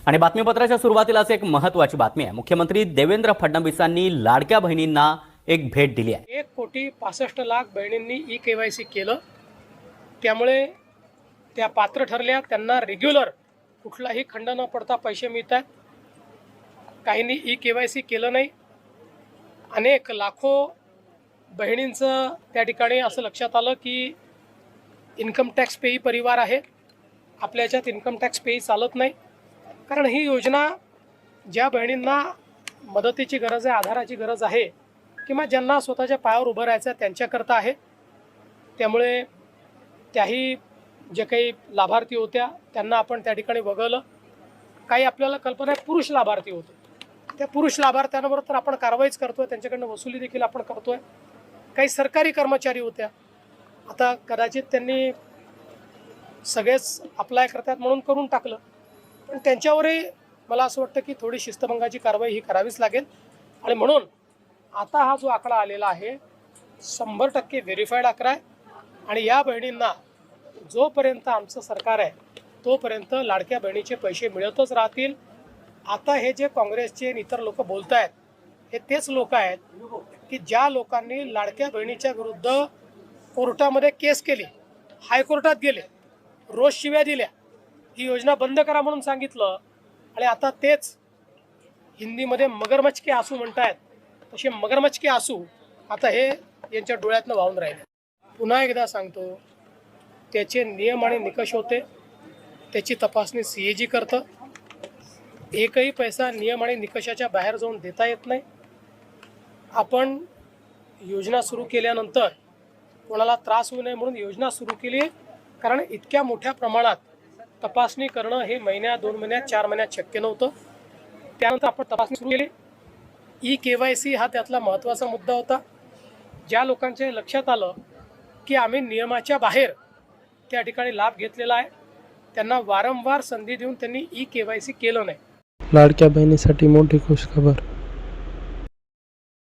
आणि बातमीपत्राच्या सुरुवातीलाच एक महत्त्वाची बातमी आहे। मुख्यमंत्री देवेंद्र फडणवीसांनी लाडक्या बहिणींना एक भेट दिली आहे। 1,65,00,000 बहिणींनी ई-केवायसी केलं, त्यामुळे त्या पात्र ठरल्या। त्यांना रेग्युलर कुठलाही खंड न पडता पैसे मिळतात। काहींनी ई-केवायसी केलं नाही। अनेक लाखो बहिणींचं त्या ठिकाणी असं लक्षात आलं की इन्कम टॅक्स पेई परिवार आहे, आपल्या याच्यात इन्कम टॅक्स पेई चालत नाही। कारण ही योजना ज्या बहिणींना मदतीची गरज आहे, आधाराची गरज आहे, किंवा ज्यांना स्वतःच्या पायावर उभं राहायचं त्यांच्याकरता आहे। त्यामुळे त्याही जे काही लाभार्थी होत्या त्यांना आपण त्या ठिकाणी वगळलं। काही आपल्याला कल्पना आहे पुरुष लाभार्थी होते, त्या पुरुष लाभार्थ्यांवर तर आपण कारवाईच करतोय, त्यांच्याकडनं वसुली देखील आपण करतोय। काही सरकारी कर्मचारी होत्या, आता कदाचित त्यांनी सगळेच अप्लाय करतात म्हणून करून टाकलं, पण त्यांच्यावरही मला असं वाटतं की थोडी शिस्तभंगाची कारवाई ही करावीच लागेल। आणि म्हणून आता हा जो आकडा आलेला आहे 100% व्हेरीफाईड आकडा आहे। आणि या बहिणींना जोपर्यंत आमचं सरकार आहे तोपर्यंत लाडक्या बहिणीचे पैसे मिळतच राहतील। आता हे जे काँग्रेसचे इतर लोक बोलत आहेत हे तेच लोक आहेत की ज्या लोकांनी लाडक्या बहिणीच्या विरुद्ध कोर्टामध्ये केस केली, हायकोर्टात गेले, रोज शिव्या दिल्या, ही योजना बंद करा म्हणून सांगितलं, आणि आता तेच हिंदीमध्ये मगरमच्छ के आंसू म्हणतायत, तसे मगरमच्छ के आंसू आता हे यांच्या डोळ्यातनं वाहून राहिले। पुन्हा एकदा सांगतो, त्याचे नियम आणि निकष होते, त्याची तपासणी CAG करतं। एकही पैसा नियम आणि निकषाच्या बाहेर जाऊन देता येत नाही। आपण योजना सुरू केल्यानंतर कोणाला त्रास होऊ नये म्हणून योजना सुरू केली, कारण इतक्या मोठ्या प्रमाणात तपासणी करणं हे महिन्यात, 2 महिन्यात, 4 महिन्यात शक्य नव्हतं। त्यानंतर आपण तपासणी सुरू केली। ई-केवायसी हा त्यातला महत्त्वाचा मुद्दा होता। ज्या लोकांच्या लक्षात आलं की आम्ही नियमाच्या बाहेर त्या ठिकाणी लाभ घेतलेला आहे, त्यांना वारंवार संधी देऊन त्यांनी ई-केवायसी केलं नाही। लाडक्या बहिणीसाठी मोठी खुशखबर।